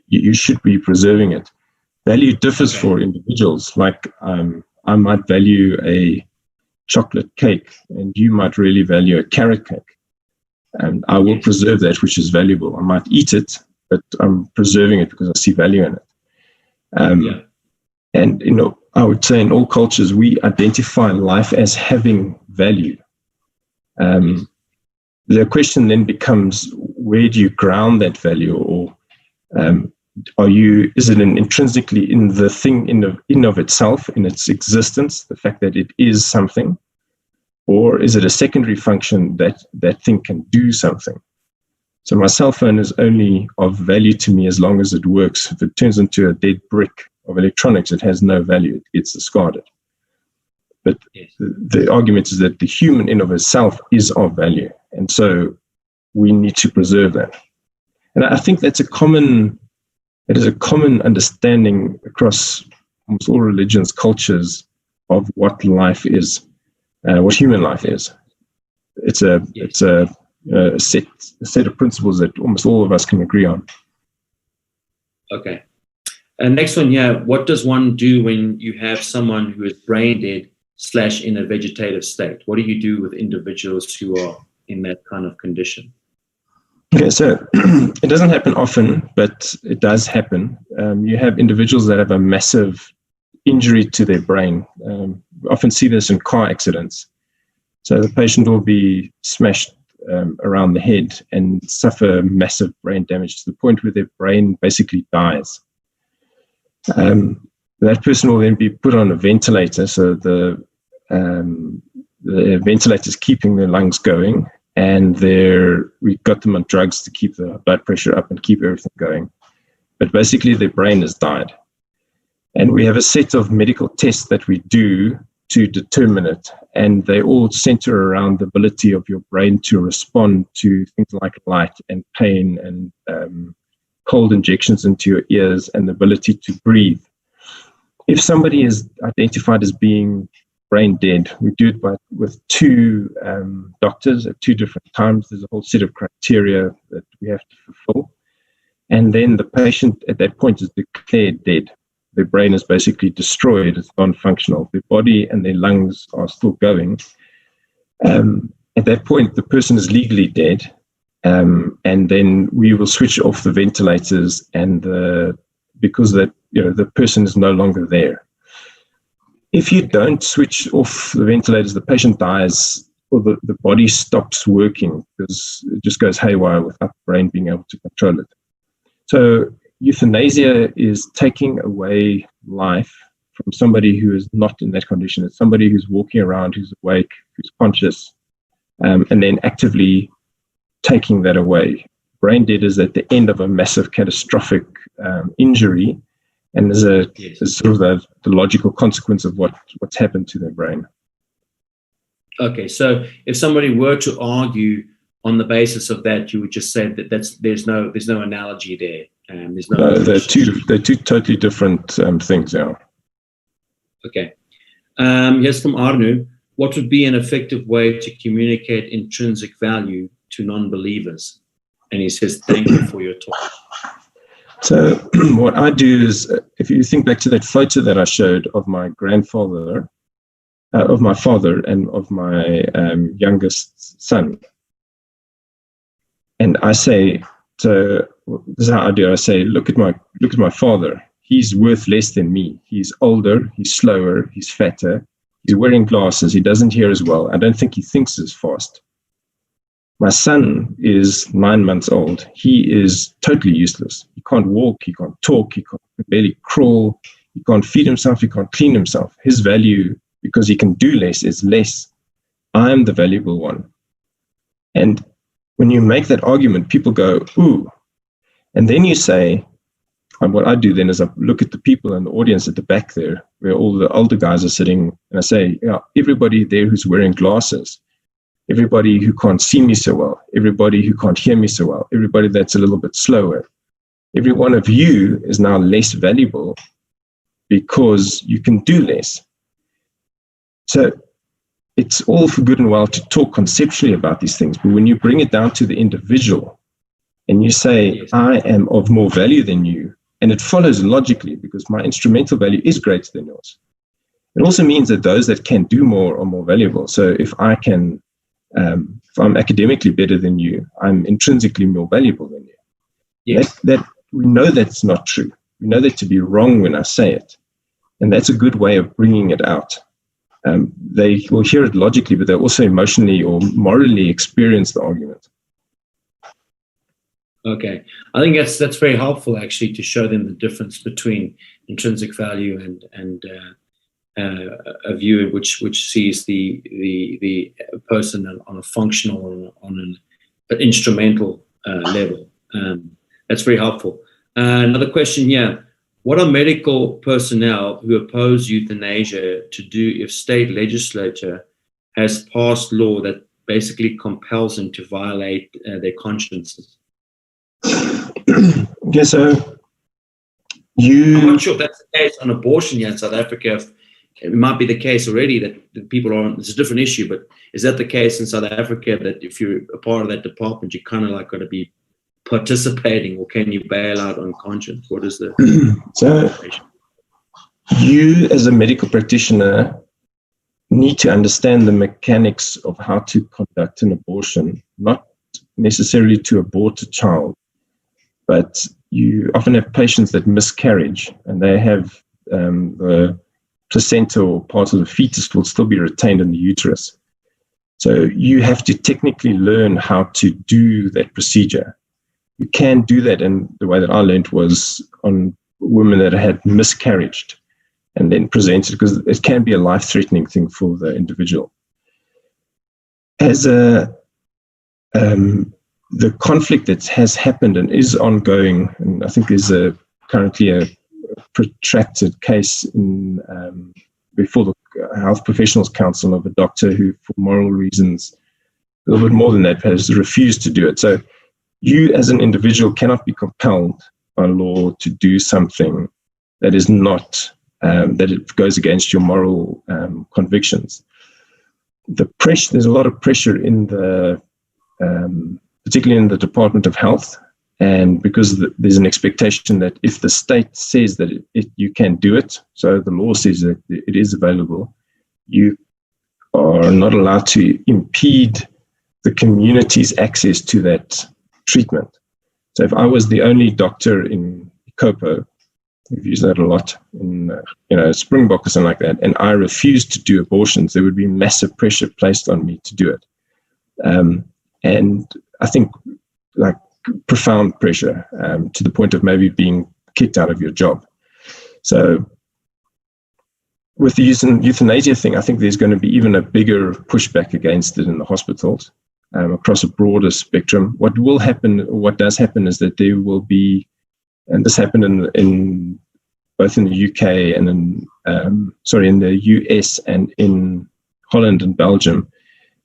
you should be preserving it. Value differs for individuals. Like I might value a chocolate cake, and you might really value a carrot cake. And I will preserve that which is valuable. I might eat it, but I'm preserving it because I see value in it. And I would say in all cultures we identify life as having value. The question then becomes, where do you ground that value, or is it intrinsically in the thing in of itself, in its existence, the fact that it is something, or is it a secondary function that that thing can do something? So my cell phone is only of value to me as long as it works. If it turns into a dead brick of electronics, it has no value. It gets discarded. But the argument is that the human in of itself is of value. And so we need to preserve that. And I think that is a common understanding across almost all religions, cultures, of what life is, what human life is. It's a set of principles that almost all of us can agree on. Okay. And next one here, what does one do when you have someone who is brain dead / in a vegetative state? What do you do with individuals who are in that kind of condition? Okay, so it doesn't happen often, but it does happen. You have individuals that have a massive injury to their brain. We often see this in car accidents. So the patient will be smashed around the head and suffer massive brain damage to the point where their brain basically dies. That person will then be put on a ventilator, so the ventilator is keeping their lungs going, and we got them on drugs to keep the blood pressure up and keep everything going. But basically their brain has died. And we have a set of medical tests that we do to determine it, and they all center around the ability of your brain to respond to things like light and pain and cold injections into your ears and the ability to breathe. If somebody is identified as being brain dead, we do it with two doctors at two different times. There's a whole set of criteria that we have to fulfill. And then the patient at that point is declared dead. Their brain is basically destroyed. It's non-functional. Their body and their lungs are still going. At that point, the person is legally dead. And then we will switch off the ventilators, and because the person is no longer there. If you don't switch off the ventilators, the patient dies, or the body stops working because it just goes haywire without the brain being able to control it. So euthanasia is taking away life from somebody who is not in that condition. It's somebody who's walking around, who's awake, who's conscious, and then actively taking that away. Brain dead is at the end of a massive catastrophic injury, and is sort of the logical consequence of what's happened to their brain. Okay, so if somebody were to argue on the basis of that, you would just say that there's no analogy there. They're two totally different things. Yeah. Okay. Here's from Arnu. What would be an effective way to communicate intrinsic value to non-believers? And he says, thank you for your talk. So what I do is, if you think back to that photo that I showed of my grandfather, of my father and of my youngest son, and I say So this is how I do it. I say, look at my father. He's worth less than me. He's older, he's slower, he's fatter, he's wearing glasses, he doesn't hear as well. I don't think he thinks as fast. My son is 9 months old. He is totally useless. He can't walk, he can't talk, he can barely crawl, he can't feed himself, he can't clean himself. His value, because he can do less, is less. I'm the valuable one. And when you make that argument, people go, ooh. And then you say, and what I do then is I look at the people in the audience at the back there, where all the older guys are sitting, and I say, yeah, everybody there who's wearing glasses, everybody who can't see me so well, everybody who can't hear me so well, everybody that's a little bit slower, every one of you is now less valuable because you can do less. So it's all for good and well to talk conceptually about these things, but when you bring it down to the individual and you say, I am of more value than you, and it follows logically because my instrumental value is greater than yours. It also means that those that can do more are more valuable. So if I can, if I'm academically better than you, I'm intrinsically more valuable than you. Yes. That we know that's not true. We know that to be wrong when I say it. And that's a good way of bringing it out. They will hear it logically, but they also emotionally or morally experience the argument. Okay, I think that's very helpful actually to show them the difference between intrinsic value and a view which sees the person on a functional, on an instrumental level. That's very helpful. Another question here: what are medical personnel who oppose euthanasia to do if state legislature has passed law that basically compels them to violate their consciences? Yeah, so I'm not sure if that's the case on abortion here in South Africa. It might be the case already that people aren't, it's a different issue, but is that the case in South Africa that if you're a part of that department, you kind of like got to be participating, or can you bail out on conscience? What is the so you as a medical practitioner need to understand the mechanics of how to conduct an abortion, not necessarily to abort a child, but you often have patients that miscarriage and they have the placenta or part of the fetus will still be retained in the uterus. So you have to technically learn how to do that procedure. You can do that, and the way that I learned was on women that had miscarried and then presented, because it can be a life-threatening thing for the individual. As the conflict that has happened and is ongoing, and I think there's currently a protracted case before the Health Professionals Council of a doctor who, for moral reasons, a little bit more than that, has refused to do it. So you as an individual cannot be compelled by law to do something that is not, that it goes against your moral convictions. There's a lot of pressure in the particularly in the Department of Health, and because there's an expectation that if the state says that you can do it, so the law says that it is available, you are not allowed to impede the community's access to that treatment. So if I was the only doctor in Kopo, we've used that a lot in Springbok or something like that, and I refused to do abortions, there would be massive pressure placed on me to do it. And I think like profound pressure to the point of maybe being kicked out of your job. So with the euthanasia thing, I think there's going to be even a bigger pushback against it in the hospitals across a broader spectrum. What will happen, what does happen, is that there will be, and this happened in both in the UK and in the US and in Holland and Belgium,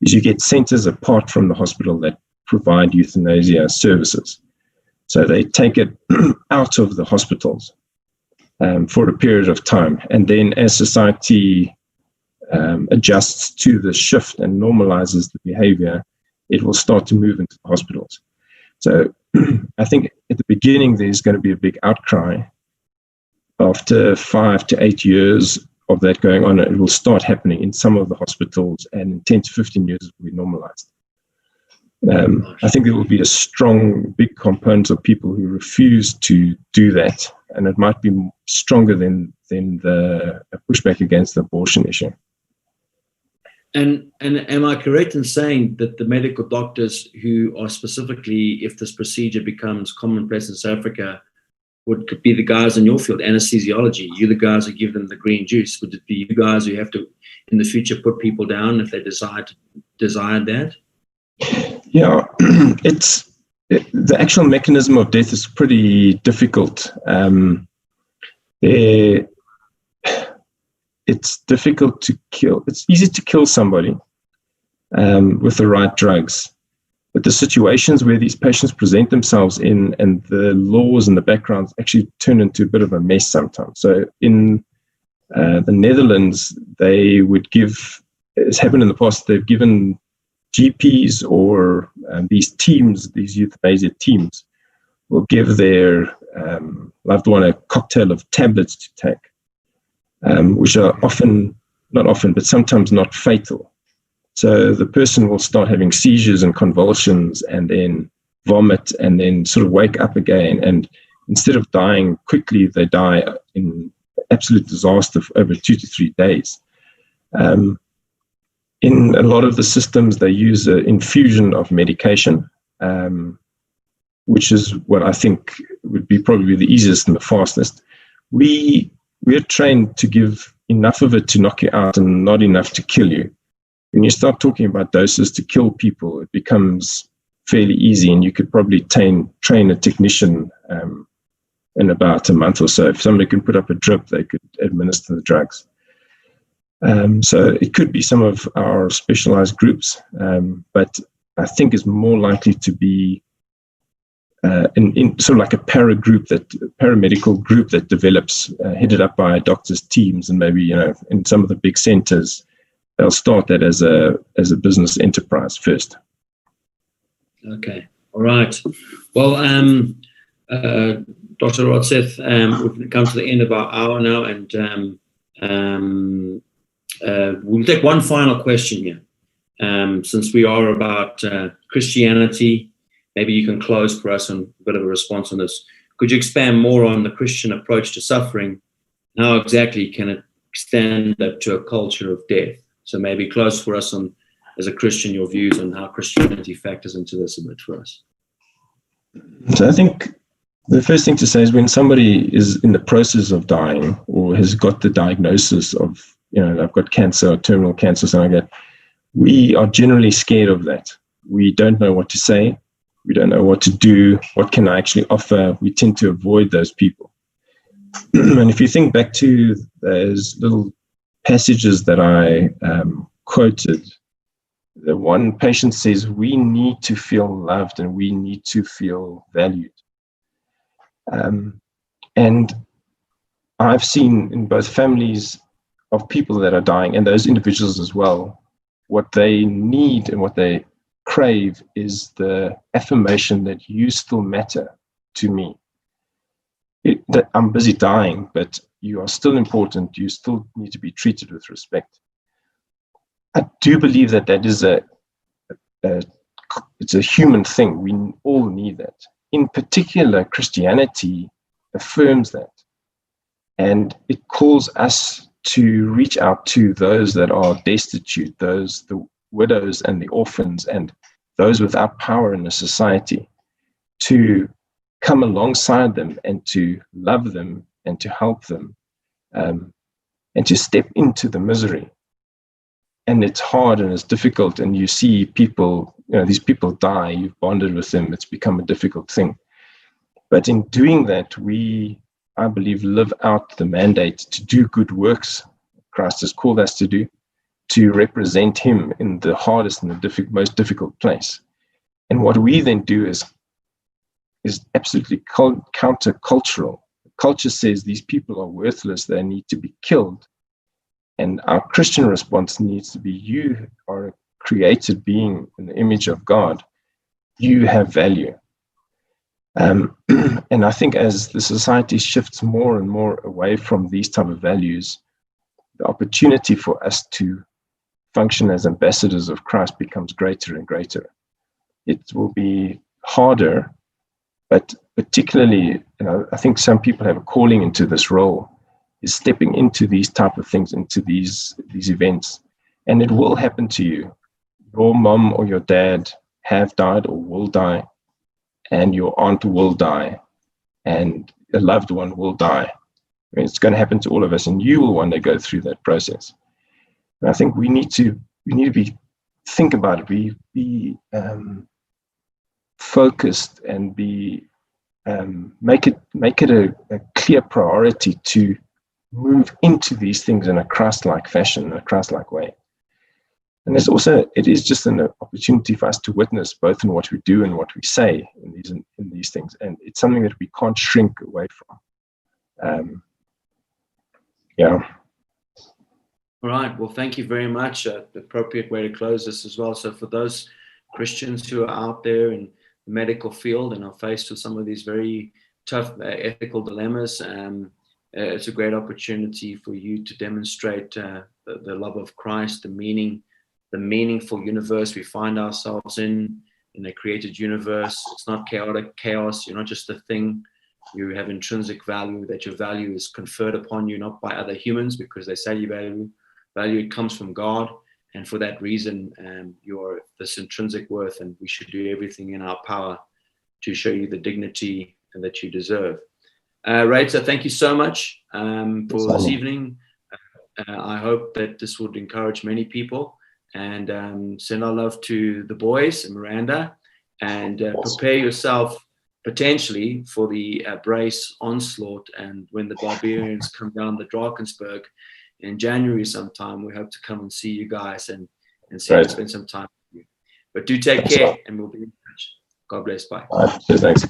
is you get centers apart from the hospital that provide euthanasia services. So they take it out of the hospitals for a period of time. And then as society adjusts to the shift and normalizes the behavior, it will start to move into the hospitals. So I think at the beginning, there's going to be a big outcry. After 5 to 8 years of that going on, it will start happening in some of the hospitals, and in 10 to 15 years, it will be normalized. I think there will be a strong, big component of people who refuse to do that, and it might be stronger than the pushback against the abortion issue. And am I correct in saying that the medical doctors who are specifically, if this procedure becomes commonplace in South Africa, would be the guys in your field, anesthesiology? You're the guys who give them the green juice. Would it be you guys who have to, in the future, put people down if they desire that? Yeah, the actual mechanism of death is pretty difficult. It's difficult to kill. It's easy to kill somebody with the right drugs. But the situations where these patients present themselves in and the laws and the backgrounds actually turn into a bit of a mess sometimes. So in the Netherlands, they would give, it's happened in the past, they've given GPs or these teams, these euthanasia teams, will give their loved one a cocktail of tablets to take. Which are not often, but sometimes not fatal. So the person will start having seizures and convulsions and then vomit and then sort of wake up again. And instead of dying quickly, they die in absolute disaster for over 2 to 3 days. In a lot of the systems, they use an infusion of medication, which is what I think would be probably the easiest and the fastest. We're trained to give enough of it to knock you out and not enough to kill you. When you start talking about doses to kill people, it becomes fairly easy, and you could probably train a technician in about a month or so. If somebody can put up a drip, they could administer the drugs. So it could be some of our specialized groups, but I think it's more likely to be in sort of like a paramedical group that develops, headed up by doctors' teams, and maybe in some of the big centers, they'll start that as a business enterprise first. Okay, all right. Well, Dr. Rodseth, we've come to the end of our hour now, and we'll take one final question here, since we are about Christianity. Maybe you can close for us on a bit of a response on this. Could you expand more on the Christian approach to suffering? How exactly can it stand up to a culture of death? So maybe close for us on, as a Christian, your views on how Christianity factors into this a bit for us. So I think the first thing to say is when somebody is in the process of dying or has got the diagnosis of, I've got cancer or terminal cancer, something like that, we are generally scared of that. We don't know what to say. We don't know what to do. What can I actually offer? We tend to avoid those people. And if you think back to those little passages that I quoted, the one patient says, we need to feel loved and we need to feel valued. And I've seen in both families of people that are dying and those individuals as well, what they need and what they crave is the affirmation that you still matter to me. That I'm busy dying, but you are still important. You still need to be treated with respect. I do believe that is it's a human thing. We all need that. In particular, Christianity affirms that, and it calls us to reach out to those that are destitute, the widows and the orphans and those without power in the society, to come alongside them and to love them and to help them, and to step into the misery. And it's hard and it's difficult, and you see people, these people die, you've bonded with them, it's become a difficult thing. But in doing that, we, I believe, live out the mandate to do good works Christ has called us to do, to represent him in the hardest and the most difficult place. And what we then do is absolutely countercultural. Culture says these people are worthless, they need to be killed. And our Christian response needs to be, you are a created being in the image of God. You have value. And I think as the society shifts more and more away from these type of values, the opportunity for us to function as ambassadors of Christ becomes greater and greater. it will be harder. But particularly, I think some people have a calling into this role, is stepping into these type of things, into these events, and it will happen to you. Your mom or your dad have died or will die, and your aunt will die, and a loved one will die. I mean, it's going to happen to all of us, and you will one day go through that process. And I think we need to think about it, be focused, and make it a clear priority to move into these things in a Christ-like fashion, in a Christ-like way. And it is just an opportunity for us to witness both in what we do and what we say in these things. And it's something that we can't shrink away from. Yeah. All right. Well, thank you very much. The appropriate way to close this as well. So for those Christians who are out there in the medical field and are faced with some of these very tough ethical dilemmas, it's a great opportunity for you to demonstrate the love of Christ, the meaningful universe we find ourselves in a created universe. It's not chaotic chaos. You're not just a thing. You have intrinsic value, that your value is conferred upon you, not by other humans because they say you value. It comes from God. And for that reason, you're this intrinsic worth, and we should do everything in our power to show you the dignity that you deserve. Reitze, thank you so much for this evening. I hope that this would encourage many people, and send our love to the boys and Miranda, and prepare yourself potentially for the Brace onslaught. And when the barbarians come down the Drakensberg in January sometime, we hope to come and see you guys and spend some time with you. But do take care, and we'll be in touch. God bless. Bye. All right. Thanks.